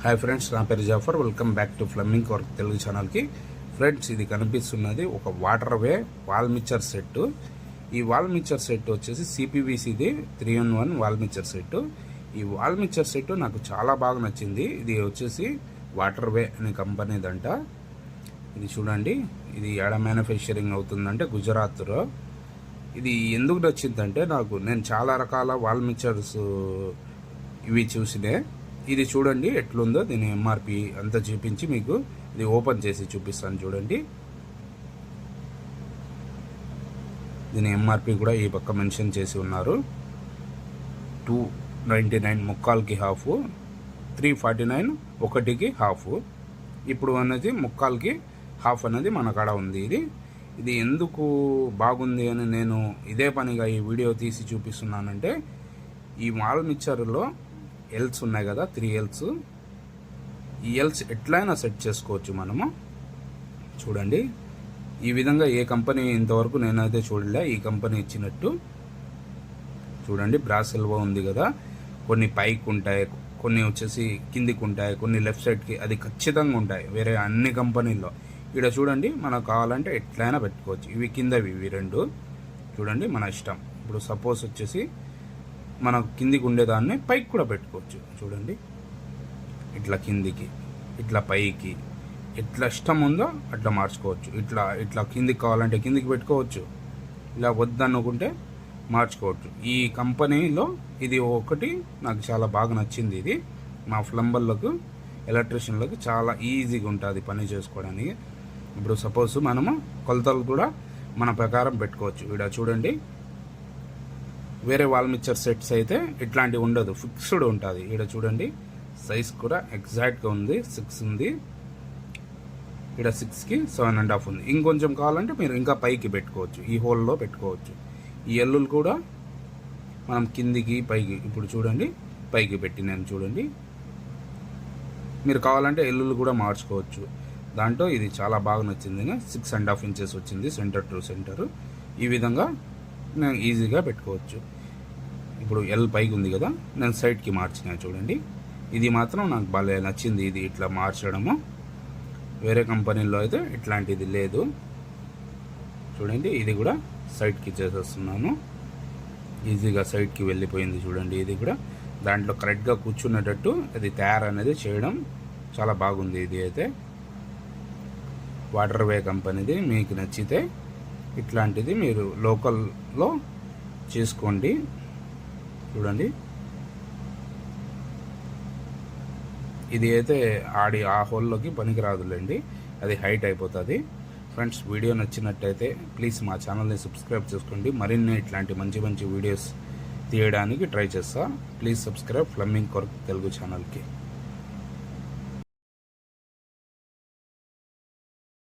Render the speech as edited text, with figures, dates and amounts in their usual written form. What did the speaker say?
Hi friends, నా పేరు Jafar. Welcome back to plumbing work Telugu ఛానల్కి. ఫ్రెండ్స్, ఇది కనిపిస్తున్నది ఒక water way wall mixture set. ఈ వాల్ మిక్చర్ సెట్ వచ్చేసి సిపివిసిది 3-in-1 వాల్ మిక్చర్ సెట్. ఈ వాల్ మిక్చర్ సెట్ నాకు చాలా బాగా నచ్చింది. ఇది వచ్చేసి వాటర్ వే అనే కంపెనీదంట. ఇది చూడండి, ఇది ఏడ మ్యానుఫ్యాక్చరింగ్ అవుతుందంటే గుజరాత్లో. ఇది ఎందుకు నచ్చిందంటే నేను చాలా రకాల వాల్ మిక్చర్స్ ఇవి చూసినే. ఇది చూడండి ఎట్లుందో, దీని ఎంఆర్పి అంతా చూపించి మీకు ఇది ఓపెన్ చేసి చూపిస్తాను చూడండి. దీని ఎంఆర్పి కూడా ఈ పక్క మెన్షన్ చేసి ఉన్నారు. 299 ముక్కాల్కి హాఫ్, 349 ఒకటికి హాఫ్. ఇప్పుడు అనేది ముక్కాల్కి హాఫ్ అనేది మన కాడ ఉంది. ఇది ఎందుకు బాగుంది అని నేను ఇదే పనిగా ఈ వీడియో తీసి చూపిస్తున్నానంటే, ఈ వాల్ మిక్చర్లో ఎల్స్ ఉన్నాయి కదా, 3 ఎల్స్. ఈ ఎల్స్ ఎట్లయినా సెట్ చేసుకోవచ్చు మనము. చూడండి, ఈ విధంగా ఏ కంపెనీ ఇంతవరకు నేనైతే చూడలే ఈ కంపెనీ ఇచ్చినట్టు. చూడండి, బ్రాస్ ఎల్బో ఉంది కదా, కొన్ని పైకి ఉంటాయి, కొన్ని వచ్చేసి కిందికి ఉంటాయి, కొన్ని లెఫ్ట్ సైడ్కి, అది ఖచ్చితంగా ఉంటాయి వేరే అన్ని కంపెనీల్లో. ఇక్కడ చూడండి, మనకు కావాలంటే ఎట్లయినా పెట్టుకోవచ్చు. ఇవి కిందవి, ఇవి 2 చూడండి, మన ఇష్టం. ఇప్పుడు సపోజ్ వచ్చేసి మనకు కిందికి ఉండేదాన్ని పైకి కూడా పెట్టుకోవచ్చు. చూడండి, ఇట్లా కిందికి, ఇట్లా పైకి, ఎట్లా ఇష్టం ఉందో అట్లా మార్చుకోవచ్చు. ఇట్లా కిందికి కావాలంటే కిందికి పెట్టుకోవచ్చు, ఇలా వద్దనుకుంటే మార్చుకోవచ్చు. ఈ కంపెనీలో ఇది ఒకటి నాకు చాలా బాగా నచ్చింది. ఇది మా ప్లంబర్లకు, ఎలక్ట్రీషియన్లకు చాలా ఈజీగా ఉంటుంది పని చేసుకోవడానికి. ఇప్పుడు సపోజ్ మనము కొలతలు కూడా మన ప్రకారం పెట్టుకోవచ్చు. ఇక్కడ చూడండి, వేరే వాల్ మిక్చర్ సెట్స్ అయితే ఇట్లాంటివి ఉండదు, ఫిక్స్డ్ ఉంటుంది. ఇక్కడ చూడండి, సైజ్ కూడా ఎగ్జాక్ట్గా ఉంది, 6 ఉంది. ఇక్కడ 6కి 7.5 ఉంది. ఇంకొంచెం కావాలంటే మీరు ఇంకా పైకి పెట్టుకోవచ్చు, ఈ హోల్లో పెట్టుకోవచ్చు. ఈ ఎల్లులు కూడా మనం కిందికి పైకి, ఇప్పుడు చూడండి పైకి పెట్టినాను చూడండి. మీరు కావాలంటే ఎల్లులు కూడా మార్చుకోవచ్చు. దాంట్లో ఇది చాలా బాగా నచ్చింది. 6.5 ఇంచెస్ వచ్చింది సెంటర్ టు సెంటర్. ఈ విధంగా నేను ఈజీగా పెట్టుకోవచ్చు. ఇప్పుడు ఎల్ పైకి ఉంది కదా, నేను సైడ్కి మార్చిన చూడండి. ఇది మాత్రం నాకు బాగా నచ్చింది, ఇది ఇట్లా మార్చడము. వేరే కంపెనీలో అయితే ఇట్లాంటిది లేదు. చూడండి, ఇది కూడా సైడ్కి చేసేస్తున్నాను, ఈజీగా సైడ్కి వెళ్ళిపోయింది. చూడండి, ఇది కూడా దాంట్లో కరెక్ట్గా కూర్చునేటట్టు అది తయారనేది చేయడం చాలా బాగుంది. ఇది అయితే వాటర్ వే కంపెనీది. మీకు నచ్చితే ఇట్లాంటిది మీరు లోకల్లో చేసుకోండి. చూడండి, ఇది అయితే ఆ హోల్లోకి పనికి రాదులేండి, అది హైట్ అయిపోతుంది. ఫ్రెండ్స్, వీడియో నచ్చినట్టయితే ప్లీజ్ మా ఛానల్ని సబ్స్క్రైబ్ చేసుకోండి. మరిన్ని ఇట్లాంటి మంచి మంచి వీడియోస్ తీయడానికి ట్రై చేస్తా. ప్లీజ్ సబ్స్క్రైబ్ ఫ్లమ్మింగ్ వర్క్ తెలుగు ఛానల్కి.